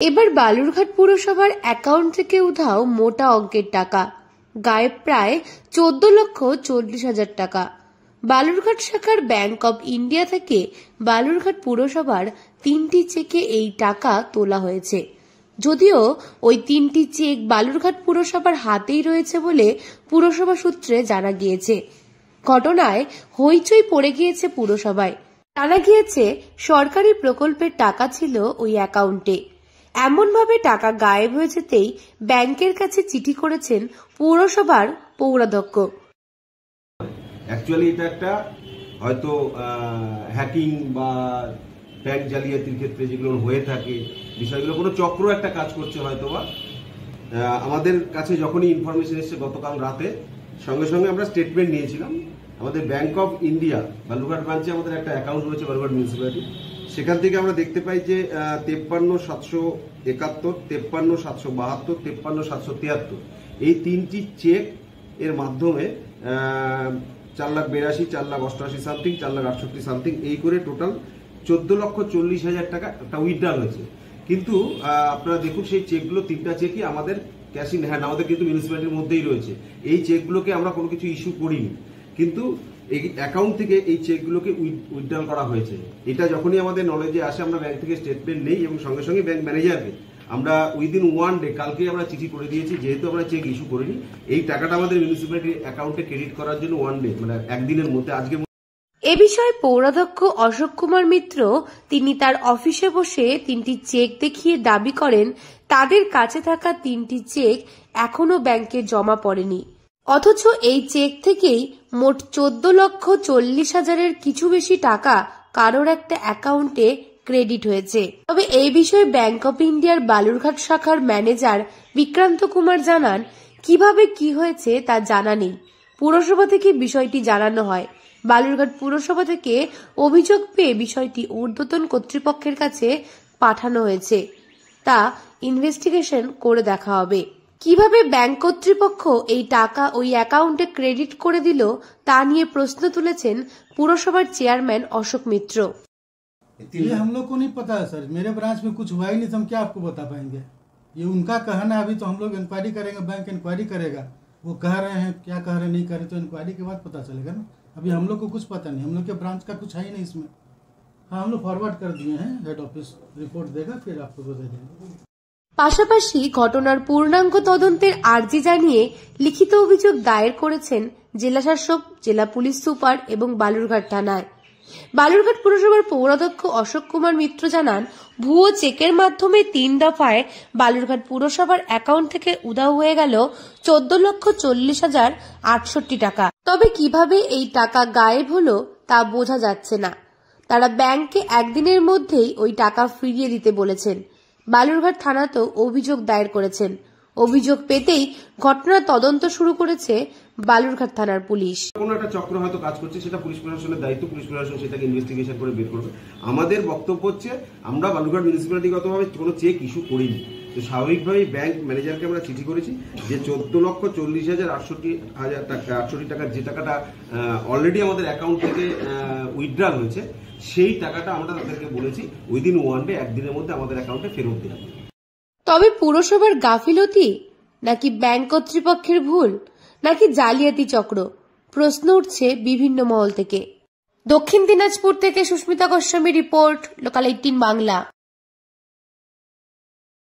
এবার বালুরঘাট পুরসভার অ্যাকাউন্ট থেকে উধাও মোটা অঙ্কের টাকা, গায়েব প্রায় 14,40,000 টাকা। বালুরঘাট শাখার ব্যাংক অব ইন্ডিয়া থেকে বালুরঘাট পুরসভার 3টি চেকে এই টাকা তোলা হয়েছে। যদিও ওই 3টি চেক বালুরঘাট পুরসভার হাতেই রয়েছে বলে পুরসভা সূত্রে জানা গিয়েছে। ঘটনায় হইচই পড়ে গিয়েছে পুরসভায়। জানা গিয়েছে সরকারি প্রকল্পের টাকা ছিল ওই অ্যাকাউন্টে। এমনভাবে টাকা গায়েব হয়ে যেতেই ব্যাংকের কাছে চিঠি করেছেন পুরসভার পৌরাধ্যক্ষ। অ্যাকচুয়ালি এটা একটা হয়তো হ্যাকিং বা ব্যাংক জালিয়াতির ক্ষেত্রে যেগুলো হয়ে থাকে বিষয়গুলো কোনো চক্র একটা কাজ করছে হয়তোবা। আমাদের কাছে যখনই ইনফরমেশন এসেছে গতকাল রাতে সঙ্গে সঙ্গে আমরা স্টেটমেন্ট নিয়েছিলাম। আমাদের ব্যাংক অফ ইন্ডিয়া বালুরঘাট ব্রাঞ্চে আমাদের একটা অ্যাকাউন্ট রয়েছে বালুরঘাট মিউনিসিপ্যালিটি। সেখান থেকে আমরা দেখতে পাই যে 53,771, 53,772, 53,773 এই 3টি চেক এর মাধ্যমে 4,82,000, 4,88,000 সামথিং, 4,68,000 সামথিং এই করে টোটাল 14,40,000 টাকা একটা উইথড্রল হয়েছে। কিন্তু আপনারা দেখুন সেই চেকগুলো 3টা চেকই আমাদের ক্যাশ ইন হ্যান্ড, আমাদের কিন্তু মিউনিসিপ্যালিটির মধ্যেই রয়েছে। এই চেকগুলোকে আমরা কোনো কিছু ইস্যু করিনি, কিন্তু এই অ্যাকাউন্ট থেকে এই চেকগুলোকে উইথড্রল করা হয়েছে। এটা যখনই আমাদের নলেজে আসে আমরা ব্যাংক থেকে স্টেটমেন্ট নেই এবং সঙ্গে সঙ্গে ব্যাংক ম্যানেজারকে আমরা উইদিন 1 ডে কালকেই আমরা চিঠি করে দিয়েছি, যেহেতু আমরা চেক ইস্যু করিনি এই টাকাটা আমাদের মিউনিসিপ্যালিটির অ্যাকাউন্টে ক্রেডিট করার জন্য 1 ডে মানে একদিনের মধ্যে আজকে। এ বিষয়ে পৌরাধ্যক্ষ অশোক কুমার মিত্র তিনি তার অফিসে বসে 3টি চেক দেখিয়ে দাবি করেন তাদের কাছে থাকা 3টি চেক এখনো ব্যাংকে জমা পড়েনি, অথচ এই চেক থেকেই মোট 14,40,000-এর কিছু বেশি টাকা কারোর একটা অ্যাকাউন্টে ক্রেডিট হয়েছে। তবে এই বিষয়ে ব্যাংক অব ইন্ডিয়ার বালুরঘাট শাখার ম্যানেজার বিক্রান্ত কুমার জানান, কিভাবে কি হয়েছে তা জানা নেই। পুরসভা থেকে বিষয়টি জানানো হয়। বালুরঘাট পুরসভা থেকে অভিযোগ পেয়ে বিষয়টি ঊর্ধ্বতন কর্তৃপক্ষের কাছে পাঠানো হয়েছে, তা ইনভেস্টিগেশন করে দেখা হবে। কিভাবে ব্যাংক কর্তৃপক্ষ এই টাকা ওই অ্যাকাউন্টে ক্রেডিট করে দিল তা নিয়ে প্রশ্ন তুলেছেন পুরসভার চেয়ারম্যান অশোক मित्र। ये हम लोग को नहीं पता है सर, मेरे ब्रांच में कुछ हुआ ही नहीं तो हम क्या आपको बता पाएंगे। ये उनका कहना है, अभी तो हम लोग इंक्वायरी करेंगे, बैंक इंक्वायरी करेगा, वो कह रहे हैं क्या कह रहे नहीं कह रहे तो इंक्वायरी के बाद पता चलेगा ना। अभी हम लोग को कुछ पता नहीं, हम लोग के ब्रांच का कुछ है ही नहीं इसमें। हाँ हम लोग फॉरवर्ड कर दिए हैं, हेड ऑफिस रिपोर्ट देगा फिर आपको दे देंगे। পাশাপাশি ঘটনার পূর্ণাঙ্গ তদন্তের আর্জি জানিয়ে লিখিত অভিযোগ দায়ের করেছেন জেলা শাসক, জেলা পুলিশ সুপার এবং বালুরঘাট থানায়। বালুরঘাট পুরসভার পৌরাধ্যক্ষ অশোক কুমার মিত্র জানান, ভুয়ো চেকের মাধ্যমে 3 দফায় বালুরঘাট পুরসভার অ্যাকাউন্ট থেকে উধাও হয়ে গেল 14,40,068 টাকা। তবে কিভাবে এই টাকা গায়েব হলো তা বোঝা যাচ্ছে না। তারা ব্যাংকে একদিনের মধ্যেই ওই টাকা ফিরিয়ে দিতে বলেছেন। বালুরঘাট থানাতেও অভিযোগ দায়ের করেছেন। অভিযোগ পেতেই ঘটনার তদন্ত শুরু করেছে বালুরঘাট থানার পুলিশ। কোনো একটা চক্র হয়তো কাজ করছে, সেটা পুলিশ প্রশাসনের দায়িত্ব, পুলিশ প্রশাসন সেটাকে ইনভেস্টিগেশন করে বের করবে। আমাদের বক্তব্য হচ্ছে আমরা বালুরঘাট মিউনিসিপ্যালিটিগতভাবে কোনো চেক ইস্যু করিনি, তো স্বাভাবিকভাবেই ব্যাংক ম্যানেজারকে আমরা চিঠি করেছি যে 14,40,068 টাকা যে টাকাটা অলরেডি আমাদের অ্যাকাউন্ট থেকে উইথড্রল হয়েছে সেই টাকাটা আমরা তাদেরকে বলেছি উইদিন 1 ডে একদিনের মধ্যে আমাদের অ্যাকাউন্টে ফেরত দেওয়া। তবে পুরসভার গাফিলতি নাকি ব্যাংক কর্তৃপক্ষের ভুল নাকি জালিয়াতি চক্র, প্রশ্ন উঠছে বিভিন্ন মহল থেকে। দক্ষিণ দিনাজপুর থেকে সুস্মিতা গোস্বামী রিপোর্ট, লোকাল 18 বাংলা।